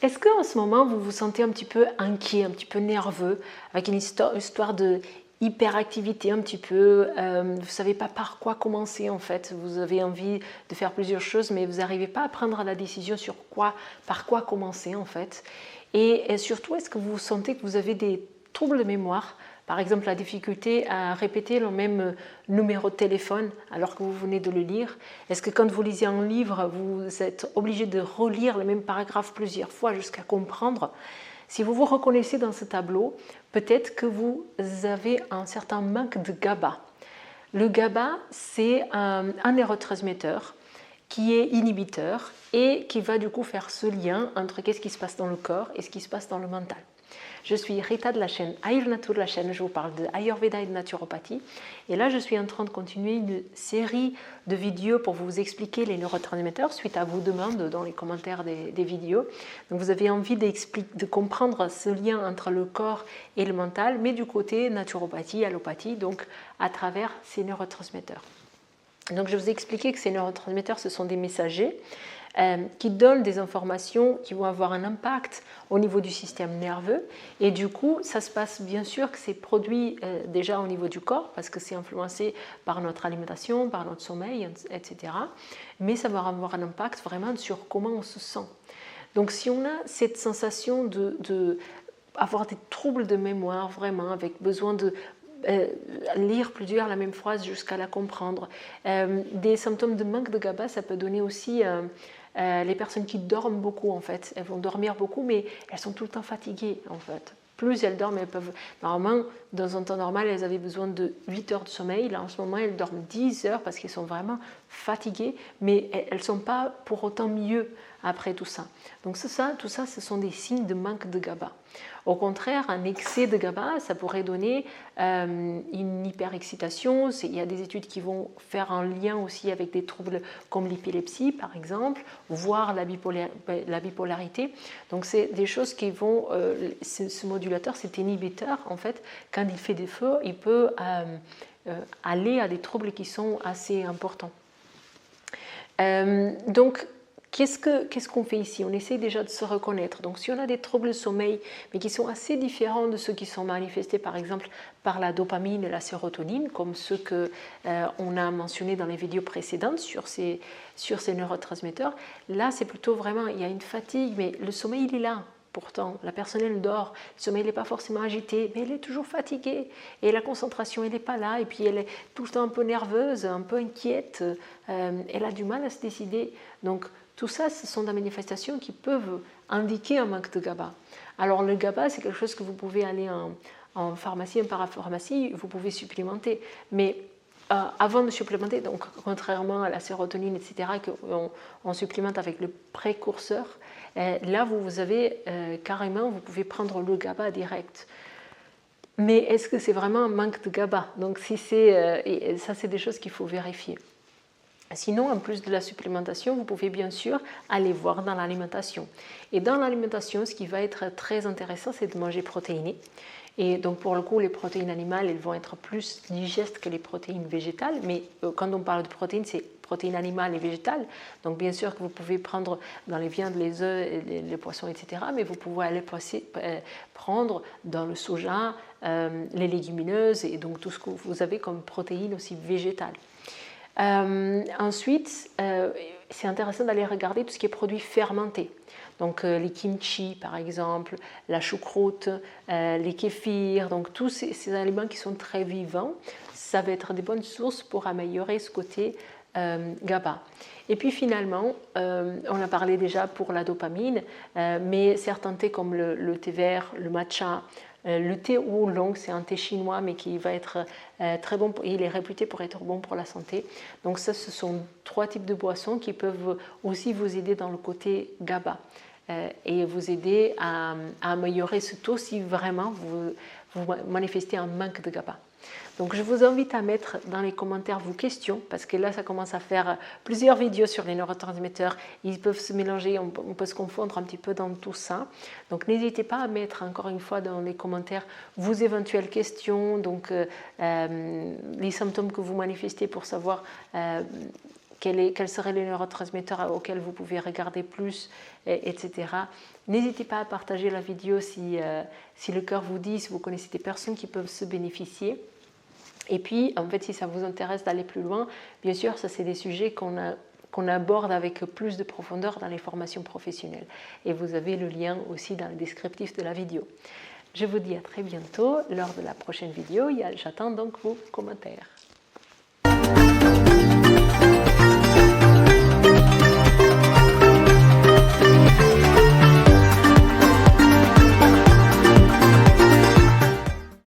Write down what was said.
Est-ce qu'en ce moment, vous vous sentez un petit peu inquiet, un petit peu nerveux, avec une histoire de hyperactivité un petit peu, vous ne savez pas par quoi commencer en fait, vous avez envie de faire plusieurs choses, mais vous n'arrivez pas à prendre la décision sur par quoi commencer en fait. Et surtout, est-ce que vous sentez que vous avez des troubles de mémoire? Par exemple, la difficulté à répéter le même numéro de téléphone alors que vous venez de le lire. Est-ce que quand vous lisez un livre, vous êtes obligé de relire le même paragraphe plusieurs fois jusqu'à comprendre? Si vous vous reconnaissez dans ce tableau, peut-être que vous avez un certain manque de GABA. Le GABA, c'est un neurotransmetteur qui est inhibiteur et qui va du coup faire ce lien entre qu'est-ce qui se passe dans le corps et ce qui se passe dans le mental. Je suis Rita de la chaîne Ayurnatur de la chaîne, je vous parle de Ayurveda et de naturopathie. Et là, je suis en train de continuer une série de vidéos pour vous expliquer les neurotransmetteurs suite à vos demandes dans les commentaires des vidéos. Donc vous avez envie de comprendre ce lien entre le corps et le mental, mais du côté naturopathie, allopathie, donc à travers ces neurotransmetteurs. Donc je vous ai expliqué que ces neurotransmetteurs, ce sont des messagers qui donnent des informations qui vont avoir un impact au niveau du système nerveux. Et du coup, ça se passe bien sûr que c'est produit déjà au niveau du corps, parce que c'est influencé par notre alimentation, par notre sommeil, etc. Mais ça va avoir un impact vraiment sur comment on se sent. Donc si on a cette sensation de avoir des troubles de mémoire, vraiment, avec besoin de lire plusieurs la même phrase jusqu'à la comprendre. Des symptômes de manque de GABA, ça peut donner aussi les personnes qui dorment beaucoup en fait. Elles vont dormir beaucoup, mais elles sont tout le temps fatiguées en fait. Plus elles dorment, elles peuvent... Normalement, dans un temps normal, elles avaient besoin de 8 heures de sommeil. Là, en ce moment, elles dorment 10 heures parce qu'elles sont vraiment fatiguées, mais elles ne sont pas pour autant mieux après tout ça. Donc tout ça, ce sont des signes de manque de GABA. Au contraire, un excès de GABA, ça pourrait donner une hyperexcitation. Il y a des études qui vont faire un lien aussi avec des troubles comme l'épilepsie, par exemple, voire la bipolarité. Donc, c'est des choses qui vont... ce modulateur, cet inhibiteur, en fait, quand il fait défaut, il peut aller à des troubles qui sont assez importants. Donc, qu'est-ce qu'on fait ici? On essaie déjà de se reconnaître. Donc, si on a des troubles de sommeil, mais qui sont assez différents de ceux qui sont manifestés, par exemple, par la dopamine et la sérotonine, comme ceux qu'on a mentionnés dans les vidéos précédentes sur ces neurotransmetteurs, là, c'est plutôt vraiment, il y a une fatigue, mais le sommeil, il est là. Pourtant, la personne, elle dort, le sommeil n'est pas forcément agité, mais elle est toujours fatiguée. Et la concentration, elle n'est pas là. Et puis, elle est tout le temps un peu nerveuse, un peu inquiète. Elle a du mal à se décider. Donc, tout ça, ce sont des manifestations qui peuvent indiquer un manque de GABA. Alors, le GABA, c'est quelque chose que vous pouvez aller en pharmacie, en parapharmacie, vous pouvez supplémenter. Mais avant de supplémenter, donc contrairement à la sérotonine, etc., qu'on supplémente avec le précurseur, là, vous avez carrément, vous pouvez prendre le GABA direct. Mais est-ce que c'est vraiment un manque de GABA? Donc, si ça, c'est des choses qu'il faut vérifier. Sinon, en plus de la supplémentation, vous pouvez bien sûr aller voir dans l'alimentation. Et dans l'alimentation, ce qui va être très intéressant, c'est de manger protéiné. Et donc, pour le coup, les protéines animales, elles vont être plus digestes que les protéines végétales. Mais quand on parle de protéines, c'est protéines animales et végétales. Donc, bien sûr que vous pouvez prendre dans les viandes, les œufs, les poissons, etc. Mais vous pouvez aller prendre dans le soja, les légumineuses et donc tout ce que vous avez comme protéines aussi végétales. Ensuite, c'est intéressant d'aller regarder tout ce qui est produits fermentés. Donc les kimchi par exemple, la choucroute, les kéfirs, donc tous ces aliments qui sont très vivants, ça va être des bonnes sources pour améliorer ce côté GABA. Et puis finalement, on a parlé déjà pour la dopamine, mais certains thés comme le thé vert, le matcha, le thé oolong, c'est un thé chinois, mais qui va être très bon. Il est réputé pour être bon pour la santé. Donc ça, ce sont 3 types de boissons qui peuvent aussi vous aider dans le côté GABA et vous aider à améliorer ce taux si vraiment vous manifestez un manque de GABA. Donc je vous invite à mettre dans les commentaires vos questions, parce que là ça commence à faire plusieurs vidéos sur les neurotransmetteurs, ils peuvent se mélanger, on peut se confondre un petit peu dans tout ça. Donc n'hésitez pas à mettre encore une fois dans les commentaires vos éventuelles questions, donc les symptômes que vous manifestez pour savoir quels seraient les neurotransmetteurs auxquels vous pouvez regarder plus, etc. N'hésitez pas à partager la vidéo si le cœur vous dit, si vous connaissez des personnes qui peuvent se bénéficier. Et puis, en fait, si ça vous intéresse d'aller plus loin, bien sûr, ça c'est des sujets qu'on aborde avec plus de profondeur dans les formations professionnelles. Et vous avez le lien aussi dans le descriptif de la vidéo. Je vous dis à très bientôt lors de la prochaine vidéo. J'attends donc vos commentaires.